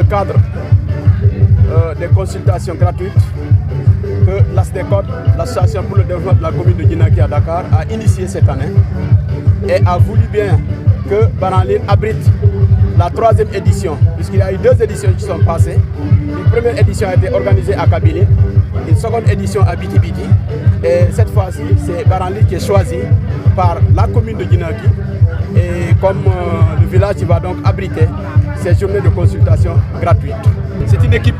cadre des consultations gratuites que l'ASDECOD, l'Association pour le développement de la commune de Guinaké à Dakar, a initié cette année et a voulu bien que Baranlire abrite la 3e édition, puisqu'il y a eu 2 éditions qui sont passées. Une première édition a été organisée à Kabylie, une seconde édition à Biti Biti, et cette fois-ci, c'est Baranlire qui est choisi par la commune de Guinaké, et comme le village qui va donc abriter ces journées de consultation gratuites. C'est une équipe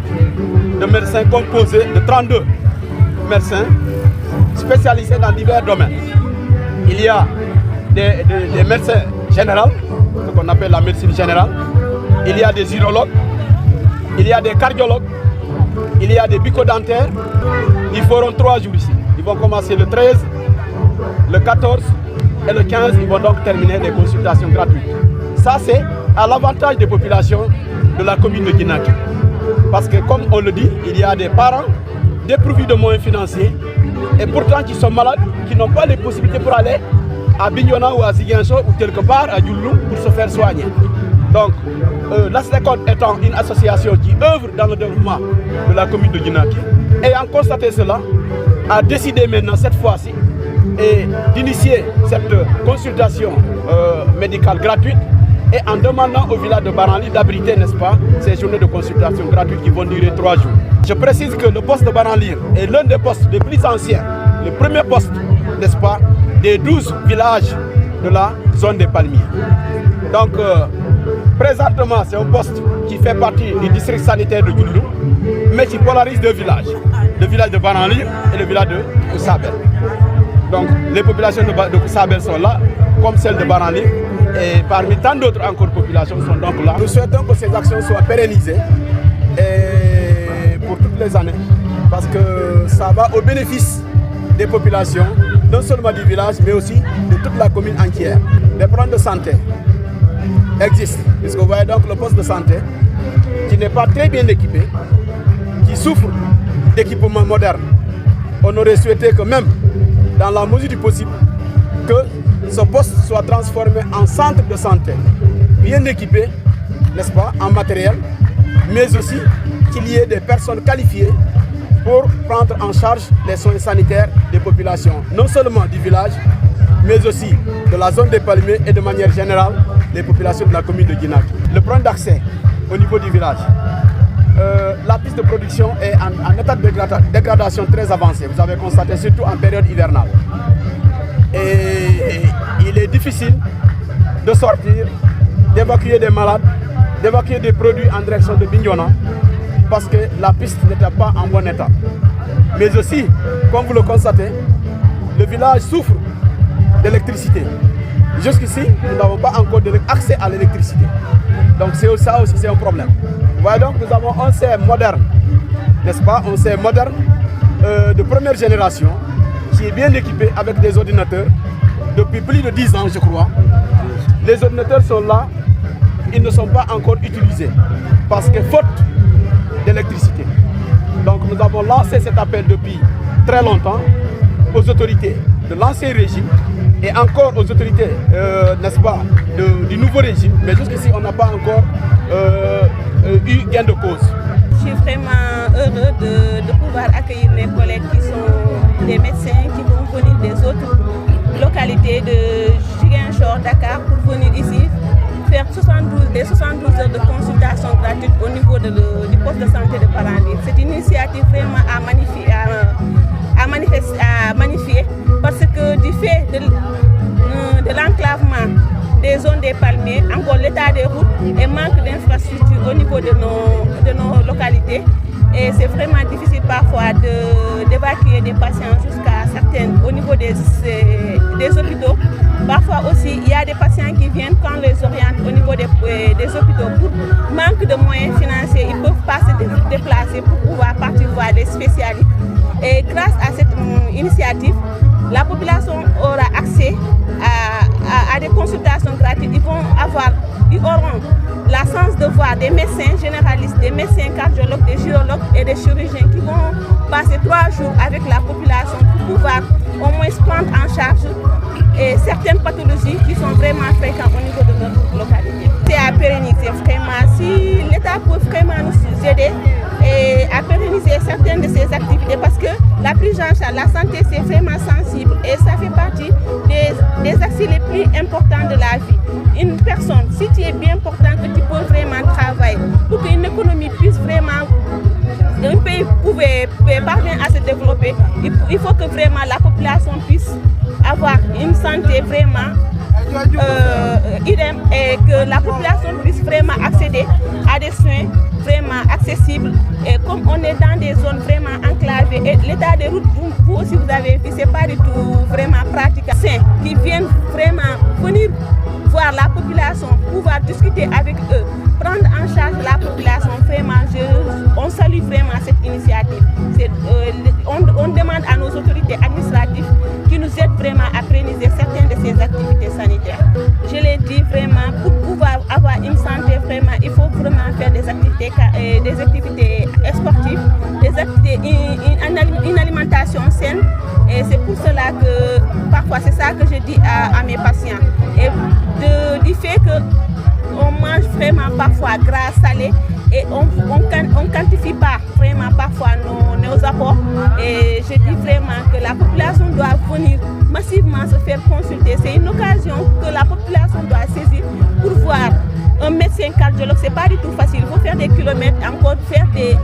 de médecins composée de 32 médecins spécialisés dans divers domaines. Il y a des médecins généraux, ce qu'on appelle la médecine générale. Il y a des urologues, il y a des cardiologues, il y a des bucco-dentaires. Ils feront 3 jours ici. Ils vont commencer le 13, le 14 et le 15. Ils vont donc terminer les consultations gratuites. Ça, c'est à l'avantage des populations de la commune de Guinaké. Parce que, comme on le dit, il y a des parents dépourvus de moyens financiers et pourtant qui sont malades, qui n'ont pas les possibilités pour aller à Bignona ou à Ziguinchor ou quelque part à Djoulou pour se faire soigner. Donc, l'ASDECOD étant une association qui œuvre dans le développement de la commune de Guinaké, ayant constaté cela, a décidé maintenant cette fois-ci d'initier cette consultation médicale gratuite et en demandant au village de Baranlire d'abriter, n'est-ce pas, ces journées de consultation gratuites qui vont durer 3 jours. Je précise que le poste de Baranlire est l'un des postes les plus anciens, le premier poste, n'est-ce pas, des 12 villages de la zone des Palmiers. Donc, présentement, c'est un poste qui fait partie du district sanitaire de Djoulou, mais qui polarise 2 villages, le village de Baranlire et le village de Koussabel. Donc, les populations de Koussabel sont là, comme celles de Baranlire, et parmi tant d'autres encore populations sont donc là. Nous souhaitons que ces actions soient pérennisées et pour toutes les années, parce que ça va au bénéfice des populations, non seulement du village, mais aussi de toute la commune entière. Les problèmes de santé existent, puisque vous voyez donc le poste de santé qui n'est pas très bien équipé, qui souffre d'équipements modernes. On aurait souhaité que même, dans la mesure du possible, que ce poste soit transformé en centre de santé, bien équipé, n'est-ce pas, en matériel, mais aussi qu'il y ait des personnes qualifiées pour prendre en charge les soins sanitaires des populations, non seulement du village, mais aussi de la zone des Palmiers et de manière générale des populations de la commune de Guinaké. Le problème d'accès au niveau du village, la piste de production est en état de dégradation très avancé, vous avez constaté, surtout en période hivernale. Et il est difficile de sortir, d'évacuer des malades, d'évacuer des produits en direction de Bignona, parce que la piste n'était pas en bon état. Mais aussi, comme vous le constatez, le village souffre d'électricité. Jusqu'ici, nous n'avons pas encore accès à l'électricité. Donc ça aussi, c'est un problème. Vous voyez donc, nous avons un CM moderne, n'est-ce pas, un CM moderne de première génération, qui est bien équipé avec des ordinateurs depuis plus de 10 ans, je crois. Les ordinateurs sont là, ils ne sont pas encore utilisés parce que faute d'électricité. Donc nous avons lancé cet appel depuis très longtemps aux autorités de l'ancien régime et encore aux autorités, n'est-ce pas, du nouveau régime. Mais jusqu'ici, on n'a pas encore eu gain de cause. Je suis vraiment heureux de pouvoir accueillir mes collègues qui sont des médecins qui vont venir des autres localités de Ziguinchor, Dakar, pour venir ici faire 72 heures de consultation gratuite au niveau du poste de santé de Baranlire. C'est une initiative vraiment à magnifier parce que du fait de l'enclavement des zones des Palmiers, encore l'état des routes et manque d'infrastructures au niveau de nos localités. Et c'est vraiment difficile parfois d'évacuer des patients jusqu'à certaines au niveau des hôpitaux. Parfois aussi, il y a des patients qui viennent quand on les oriente au niveau des hôpitaux. Pour manque de moyens financiers, ils ne peuvent pas se déplacer pour pouvoir partir voir des spécialistes. Et grâce à cette initiative, la population aura accès à des consultations gratuites. Ils auront la chance de voir des médecins généralistes, des médecins cardiologues, des urologues et des chirurgiens qui vont passer 3 jours avec la population pour pouvoir au moins prendre en charge certaines pathologies qui sont vraiment fréquentes au niveau de notre localité. C'est à pérenniser vraiment. Si l'État peut vraiment nous aider à pérenniser certaines de ces activités parce que la prise en charge, la santé, c'est vraiment sensible et ça fait partie des axes les plus importants de la vie. Une personne, si tu es bien portant, que tu peux vraiment travailler pour qu'une économie puisse vraiment, un pays parvenir à se développer, il faut que vraiment la population puisse avoir une santé vraiment idem et que la population puisse vraiment accéder à des soins vraiment accessibles. Et comme on est dans des zones vraiment enclavées et l'état des routes, vous aussi vous avez vu, c'est pas du tout vraiment pratique. C'est qui viennent vraiment venir voir la population, pouvoir discuter avec eux, prendre en charge la population. Vraiment, on salue vraiment cette initiative. On demande à nos autorités administratives qui nous aident vraiment à pérenniser certaines de ces activités sanitaires. Je l'ai dit vraiment, pour pouvoir avoir une santé, vraiment, il faut vraiment faire des activités sportives, une alimentation saine. Et c'est pour cela que parfois c'est ça que je dis à mes patients. Et du fait qu'on mange vraiment parfois gras, salé, et on ne quantifie pas vraiment parfois nos apports. Et je dis vraiment que la population doit venir massivement se faire consulter. C'est une occasion que la population doit saisir pour voir un médecin cardiologue. C'est pas du tout facile. Il faut faire des kilomètres, encore faire des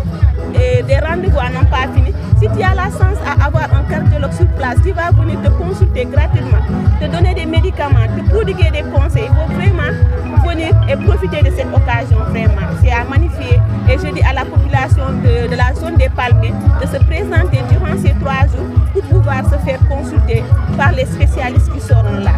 rendez-vous à n'en pas fini. Si tu as la chance à avoir un cardiologue sur place, qui va venir te consulter gratuitement, te donner des médicaments, te prodiguer des conseils, il faut vraiment venir et profiter de cette occasion vraiment. C'est à magnifier et je dis à la population de la zone des Palmiers de se présenter durant ces 3 jours pour pouvoir se faire consulter par les spécialistes qui seront là.